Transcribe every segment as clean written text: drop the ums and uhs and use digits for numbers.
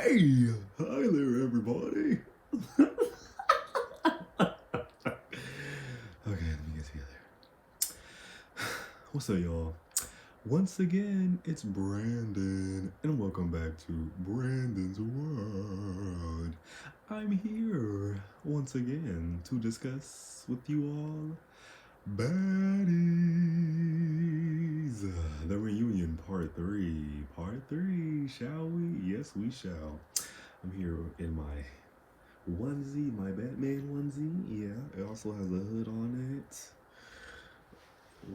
Hey, hi there, everybody. Okay, let me get together. What's up, y'all? Once again, it's Brandon, and welcome back to Brandon's World. I'm here once again to discuss with you all Baddies, the reunion part 3. Part 3, shall we? Yes, we shall. I'm here in my onesie, my Batman onesie. Yeah, it also has a hood on it.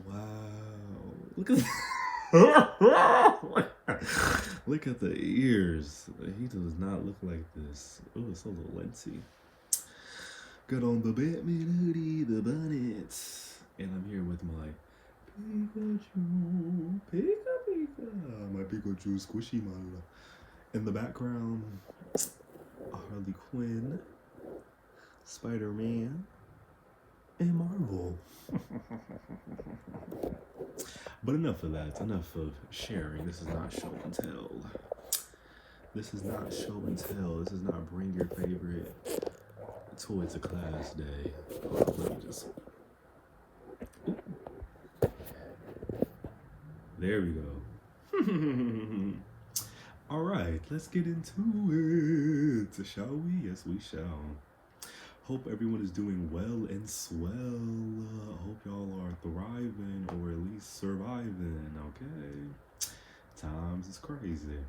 Wow. Look at look at the ears. He does not look like this. Oh, it's so lengthy. Got on the Batman hoodie, the bonnet. And I'm here with my Pikachu. Pika. My Pikachu squishy man. In the background, Harley Quinn, Spider-Man, and Marvel. But enough of that. Enough of sharing. This is not show and tell. This is not show and tell. This is not bring your favorite toy to class day. Let me just... Ooh. There we go. All right, let's get into it. Shall we? Yes, we shall. Hope everyone is doing well and swell. Hope y'all are thriving or at least surviving, okay? Times is crazy.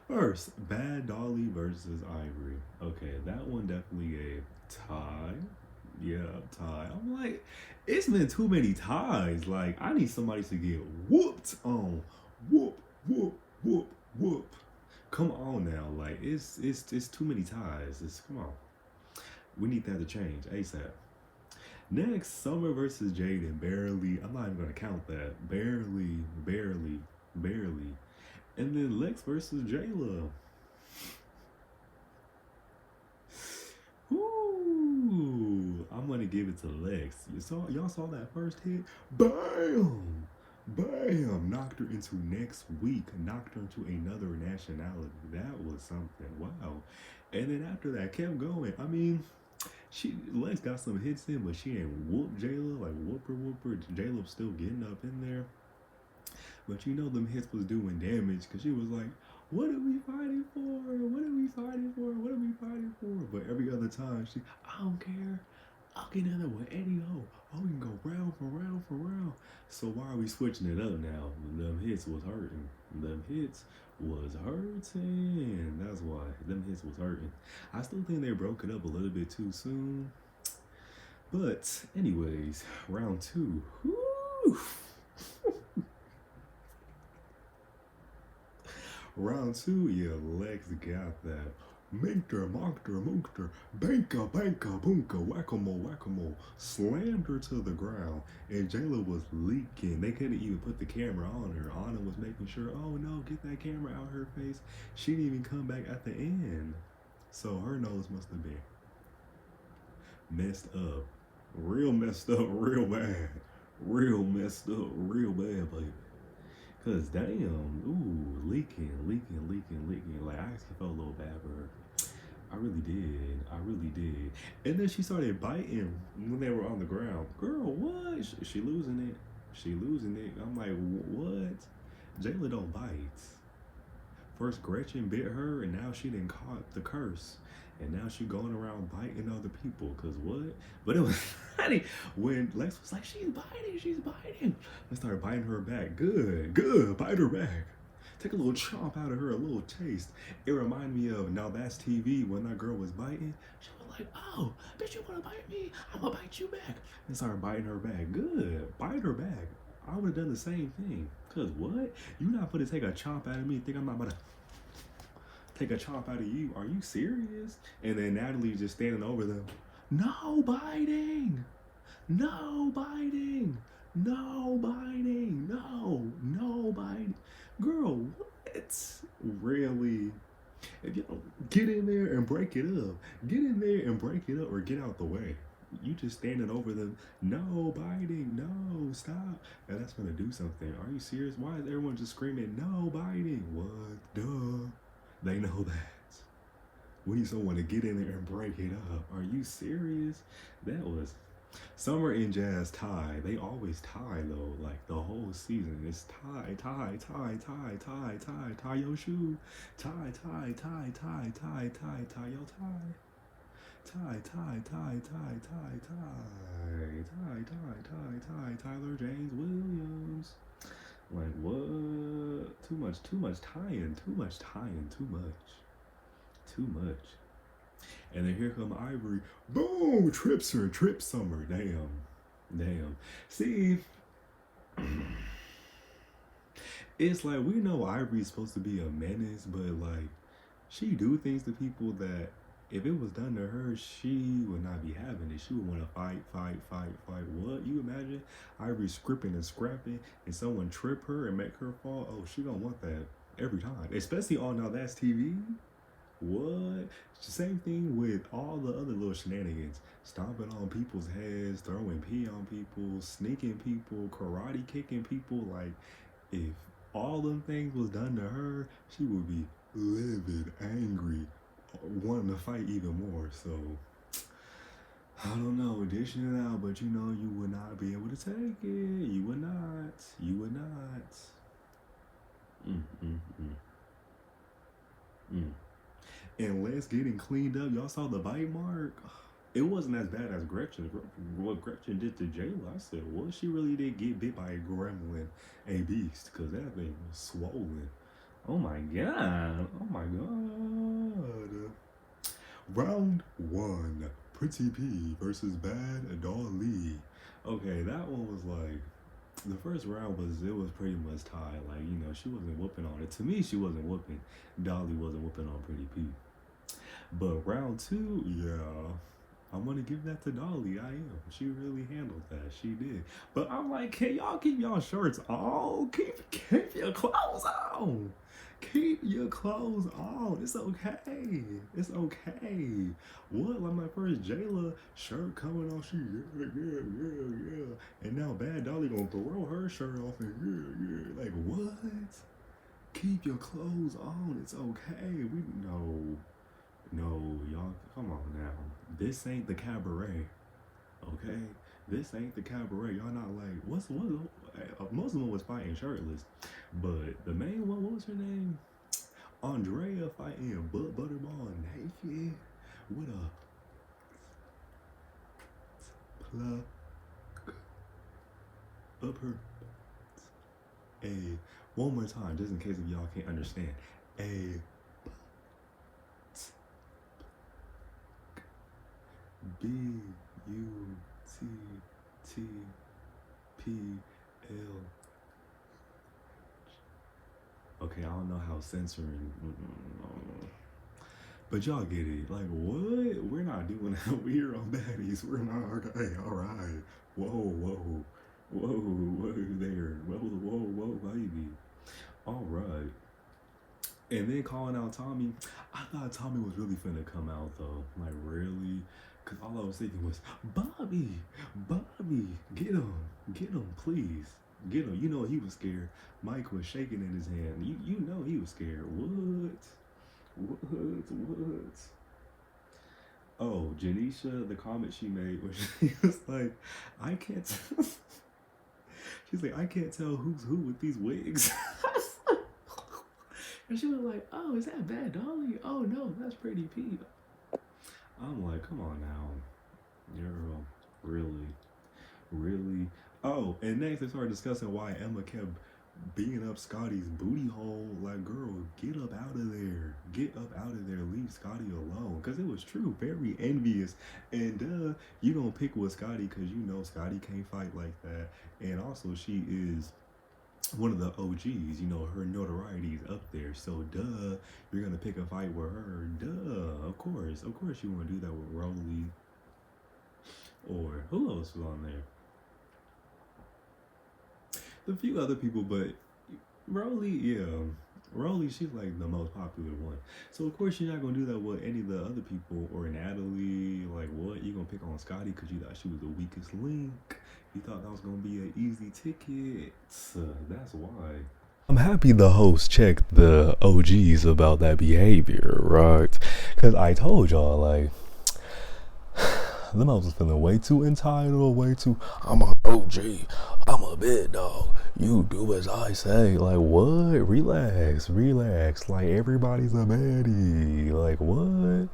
First, Bad Dolly versus Ivory. Okay, that one definitely a tie. Yeah, tie. I'm like, it's been too many ties. Like, I need somebody to get whooped on. Whoop, whoop, whoop, whoop. Come on now. Like, it's too many ties. Come on. We need that to change ASAP. Next, Summer versus Jaden. Barely. I'm not even going to count that. Barely. And then Lex versus Jayla. Ooh, I'm going to give it to Lex. Y'all saw that first hit? Bam! Bam! Knocked her into next week. Knocked her into another nationality. That was something. Wow. And then after that, kept going. I mean... Lex got some hits in, but she ain't whoop Jayla, like whooper. Jayla was still getting up in there. But you know them hits was doing damage because she was like, what are we fighting for? What are we fighting for? What are we fighting for? But every other time, I don't care. I'll get in there with any hoe. Oh, we can go round for round. So why are we switching it up now? Them hits was hurting. That's why. Them hits was hurting. I still think they broke it up a little bit too soon. But anyways, round 2. Woo! Round 2, yeah, Lex got that. Minkter, monkter, banka, boonka, whack-a-mole, slammed her to the ground, and Jayla was leaking. They couldn't even put the camera on her. Anna was making sure, oh no, get that camera out her face. She didn't even come back at the end. So her nose must have been messed up. Real messed up, real bad. Real messed up, real bad, baby. Cause damn, ooh, leaking. Like I actually felt a little bad for her. I really did. And then she started biting when they were on the ground. Girl, what? She losing it. I'm like, what? Jayla don't bite. First Gretchen bit her, and now she done caught the curse. And now she going around biting other people. Cause what? But it was funny when Lex was like, she's biting. I started biting her back. Good. Bite her back. Take a little chomp out of her, a little taste. It reminded me of Now That's TV when that girl was biting. She was like, oh, bitch, you wanna bite me? I'm gonna bite you back. And started biting her back. Good. Bite her back. I would have done the same thing. Cause what? You not gonna take a chomp out of me and think I'm not about to take a chomp out of you? Are you serious? And then Natalie's just standing over them. No biting. Girl, what? Really? If you don't get in there and break it up, or get out the way. You just standing over them. No biting. No, stop. And that's gonna do something. Are you serious? Why is everyone just screaming, no biting? What? Duh. They know that. We need someone to get in there and break it up. Are you serious? That was Summer and Jazz tie. They always tie though. Like the whole season, it's tie, tie, tie, tie, tie, tie, tie your shoe, tie, tie, tie, tie, tie, tie, tie your tie. Tie, tie, tie, tie, tie, tie, tie, tie, tie, tie, Tyler James Williams. Like what? Too much tying, too much tying, too much, too much. And then here come Ivory. Boom! Trips her, trips Summer. Damn, damn. See, it's like we know Ivory's supposed to be a menace, but like she do things to people that if it was done to her, she would not be having it. She would want to fight, fight, fight, fight. What? You imagine Ivory scripting and scrapping and someone trip her and make her fall? Oh, she don't want that every time. Especially on Now That's TV. What? It's the same thing with all the other little shenanigans. Stomping on people's heads, throwing pee on people, sneaking people, karate kicking people. Like, if all them things was done to her, she would be livid, angry, wanting to fight even more. So I don't know, dishing it out, but you know you would not be able to take it. You would not. You would not. Mm, mm, mm, mm. And Les getting cleaned up. Y'all saw the bite mark. It wasn't as bad as Gretchen. What Gretchen did to Jayla, I said, well, she really did get bit by a gremlin, a beast, because that thing was swollen. Oh my god. Oh my god. Round one. Pretty P versus Bad Dolly. Okay, that one was like, the first round was pretty much tied. Like, you know, she wasn't whooping on it. To me, she wasn't whooping. Dolly wasn't whooping on Pretty P. But round two, yeah, I'm gonna give that to Dolly. I am. She really handled that. She did. But I'm like, can y'all keep y'all shirts on? Keep your clothes on. Keep your clothes on. It's okay. It's okay. What? Like my first Jayla shirt coming off. She yeah. And now Bad Dolly gonna throw her shirt off and yeah. Like what? Keep your clothes on. It's okay. We no, y'all. Come on now. This ain't the cabaret. Okay. This ain't the cabaret. Y'all not like what? Most of them was fighting shirtless, but the main one, what was her name? Andrea fighting Butterball naked with a plug up her. A one more time, just in case if y'all can't understand. A B U T T P L. Okay, I don't know how censoring, but y'all get it. Like what? We're not doing that. We're on Baddies. We're not. Okay, all right. Whoa there. Whoa, baby. All right. And then calling out Tommy, I thought Tommy was really finna come out though. Like really? Cause all I was thinking was, Bobby, get him, please. Get him. You know he was scared. Mike was shaking in his hand. You know he was scared. What? Oh, Janisha, the comment she made where she was like, I can't tell. She's like, I can't tell who's who with these wigs. And she was like, oh, is that Bad Dolly? Oh no, that's Pretty P. I'm like, come on now. Girl, really? Oh, and next they started discussing why Emma kept beating up Scotty's booty hole. Like, girl, get up out of there. Get up out of there. Leave Scotty alone. Because it was true. Very envious. And you don't pick with Scotty because you know Scotty can't fight like that. And also she is one of the OGs, you know, her notoriety is up there. So you're gonna pick a fight with her. Of course you wanna do that with Rolly. Or who else was on there? A few other people, but Rolly, yeah. Rolly, she's like the most popular one. So of course you're not gonna do that with any of the other people or Natalie. Like what? You gonna pick on Scotty because you thought she was the weakest link. You thought that was gonna be an easy ticket. That's why. I'm happy the host checked the OGs about that behavior, right? Because I told y'all, like, them hoes was feeling way too entitled, way too, I'm an OG, I'm a big dog, you do as I say. Like, what? Relax, relax. Like, everybody's a baddie. Like, what?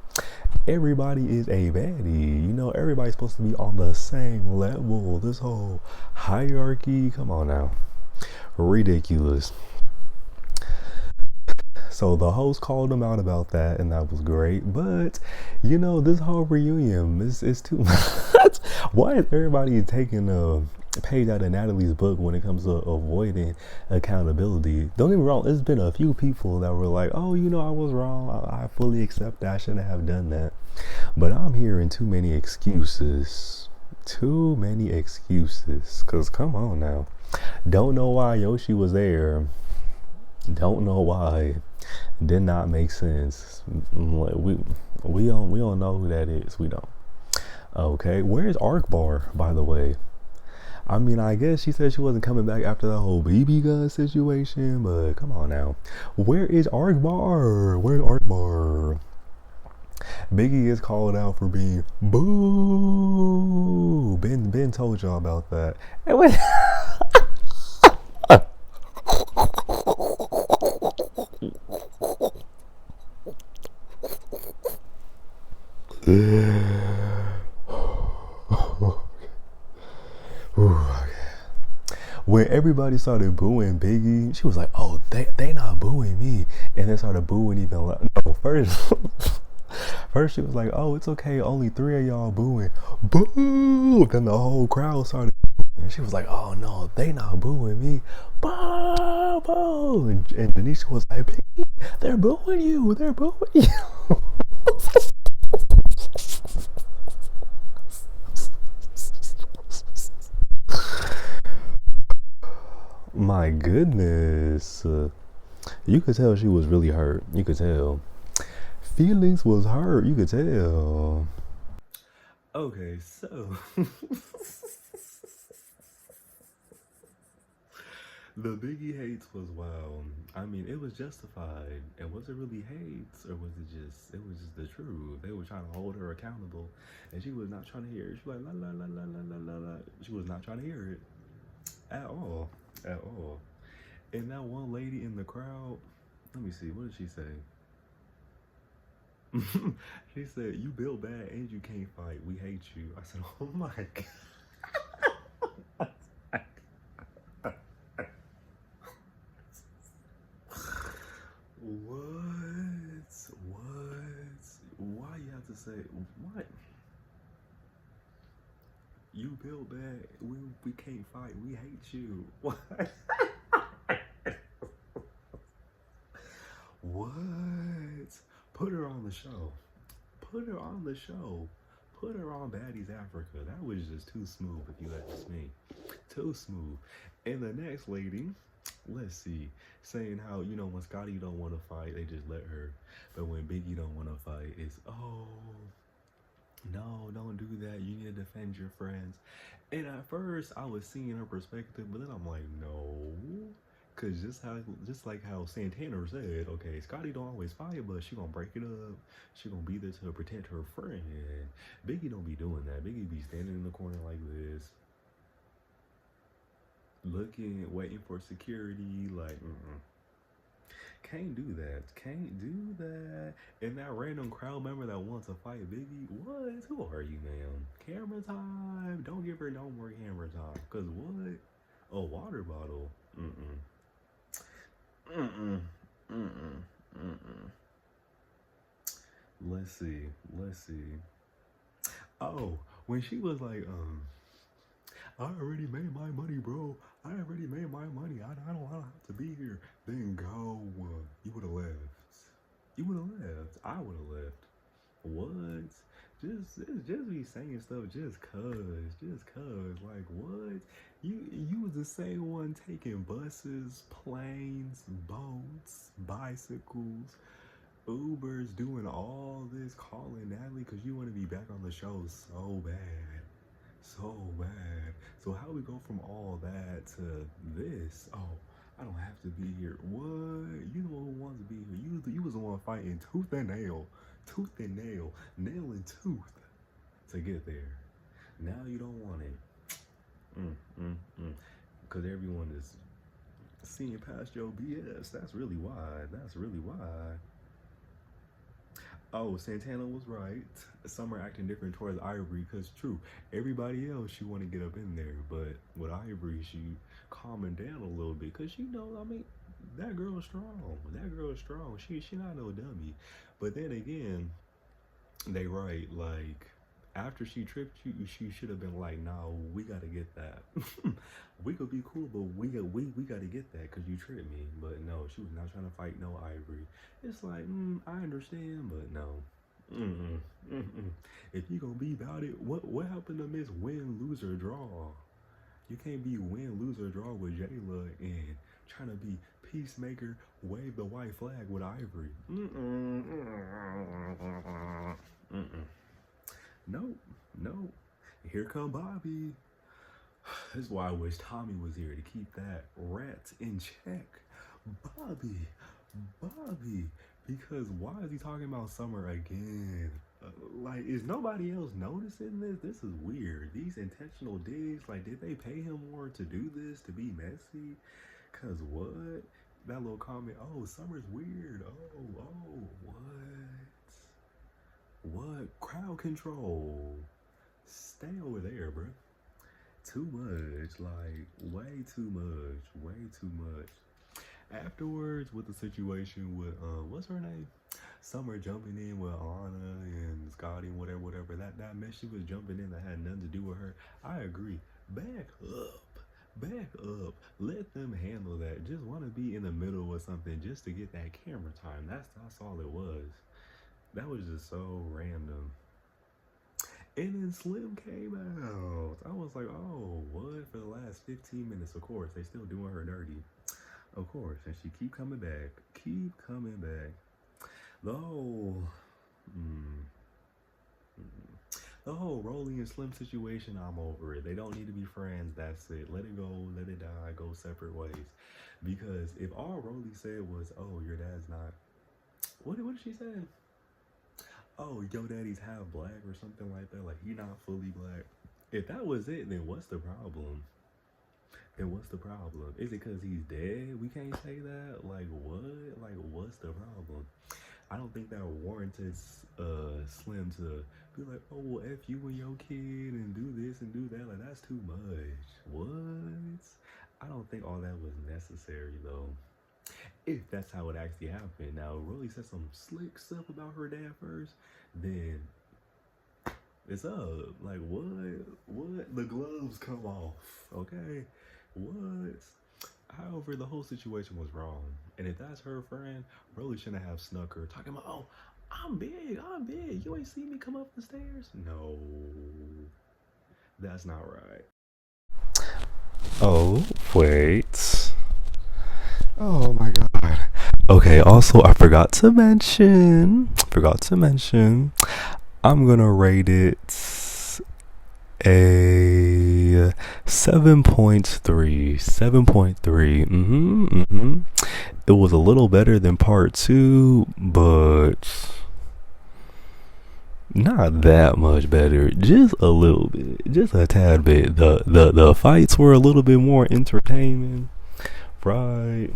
Everybody is a baddie. You know, everybody's supposed to be on the same level. This whole hierarchy, come on now. Ridiculous. So the host called him out about that, and that was great. But you know, this whole reunion is too much. Why is everybody taking a page out of Natalie's book when it comes to avoiding accountability? Don't get me wrong. There's been a few people that were like, "Oh, you know, I was wrong. I fully accept that. I shouldn't have done that." But I'm hearing too many excuses. Too many excuses. Cause come on now. Don't know why Yoshi was there. Don't know why. Did not make sense. Like, we don't know who that is. We don't. Okay, where's Arkbar, by the way? I mean, I guess she said she wasn't coming back after the whole BB gun situation, but come on now. Where is Arkbar? Where's Arkbar? Biggie is called out for being boo. Ben told y'all about that. Hey, wait. When everybody started booing Biggie, she was like, "Oh, they not booing me," and then started booing even. No, first, first she was like, "Oh, it's okay, only three of y'all booing." Boo! Then the whole crowd started. And she was like, "Oh no, they not booing me." Boo! Boo! And Denisha was like, "Biggie, they're booing you. They're booing you." My goodness. You could tell she was really hurt. You could tell. Feelings was hurt. You could tell. Okay, so the Biggie hates was wild. I mean, it was justified. And was it really hates, or was it was just the truth? They were trying to hold her accountable, and she was not trying to hear it. She was like la la la la la la la la. She was not trying to hear it at all, at all. And that one lady in the crowd, let me see, what did she say? She said, "You built bad and you can't fight. We hate you." I said, "Oh my god." What? What? Why you have to say what? You built bad. We can't fight. We hate you. What? What? Put her on the show. Put her on the show. Put her on Baddies Africa. That was just too smooth, if you ask me. Too smooth. And the next lady, let's see, saying how, you know, when Scotty don't want to fight, they just let her. But when Biggie don't want to fight, it's, oh, no, don't do that. You need to defend your friends. And at first, I was seeing her perspective, but then I'm like, no. Cause just like how Santana said, okay, Scotty don't always fight, but she gonna break it up. She gonna be there to protect her friend. Biggie don't be doing that. Biggie be standing in the corner like this, looking, waiting for security. Like, can't do that. Can't do that. And that random crowd member that wants to fight Biggie, what? Who are you, man? Camera time. Don't give her no more camera time. Cause what? A water bottle. Mm-mm. Mm-mm. Mm-mm. Mm-mm. Let's see. Let's see. Oh, when she was like, I already made my money, bro. I already made my money. I don't have to be here. Then go. You would have left. You would have left. I would have left. What? Just be saying stuff just cause. Like what? You was the same one taking buses, planes, boats, bicycles, Ubers, doing all this, calling Natalie because you want to be back on the show so bad. So bad. So how we go from all that to this? Oh, I don't have to be here. What? You the one who wants to be here. You was the one fighting tooth and nail and tooth to get there. Now you don't want it. Because everyone is seeing past your BS. That's really why. That's really why. Oh, Santana was right. Summer acting different towards Ivory, because true, everybody else she want to get up in there, but with Ivory, she calming down a little bit, because you know, I mean, that girl is strong. That girl is strong. She not no dummy. But then again, they right, like after she tripped you, she should have been like, "Nah, we gotta get that. We could be cool, but we gotta get that because you tripped me." But no, she was not trying to fight no Ivory. It's like, I understand, but no. Mm-mm, mm-mm. If you gonna be about it, what happened to Miss Win, Lose or Draw? You can't be win, lose or draw with Jayla and trying to be peacemaker, wave the white flag with Ivory. Nope, nope. Here come Bobby. This is why I wish Tommy was here to keep that rat in check. Bobby. Because why is he talking about Summer again? Like, is nobody else noticing this? This is weird. These intentional digs, like, did they pay him more to do this, to be messy? Cause what? That little comment, oh, Summer's weird. Oh, what? Crowd control. Stay over there, bro. Too much, like, way too much. Afterwards, with the situation with, what's her name? Summer jumping in with Anna and Scotty and whatever. That mess she was jumping in that had nothing to do with her. I agree. Back up. Let them handle that. Just want to be in the middle of something just to get that camera time. That's all it was. That was just so random. And then Slim came out. I was like, oh, what? For the last 15 minutes, of course. They still doing her dirty. Of course. And she keep coming back. The whole Rolly and Slim situation, I'm over it. They don't need to be friends. That's it. Let it go. Let it die. Go separate ways. Because if all Rolly said was, oh, your dad's not... What did she say? Oh, your daddy's half black or something like that. Like, he not fully black. If that was it, then what's the problem? Is it because he's dead? We can't say that? Like, what? Like, what's the problem? I don't think that warranted Slim to be like, oh, well, F you and your kid and do this and do that. Like, that's too much. What? I don't think all that was necessary, though. If that's how it actually happened. Now, Rolly said some slick stuff about her dad first, then it's up. Like, what? The gloves come off, okay? What? However, the whole situation was wrong. And if that's her friend, Rolly shouldn't have snuck her talking about, oh, I'm big. You ain't seen me come up the stairs? No, that's not right. Oh, wait. Oh my god. Okay, also I forgot to mention, I'm gonna rate it a 7.3. It was a little better than part 2, but not that much better. Just a little bit, just a tad bit. The fights were a little bit more entertaining, right?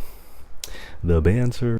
The banter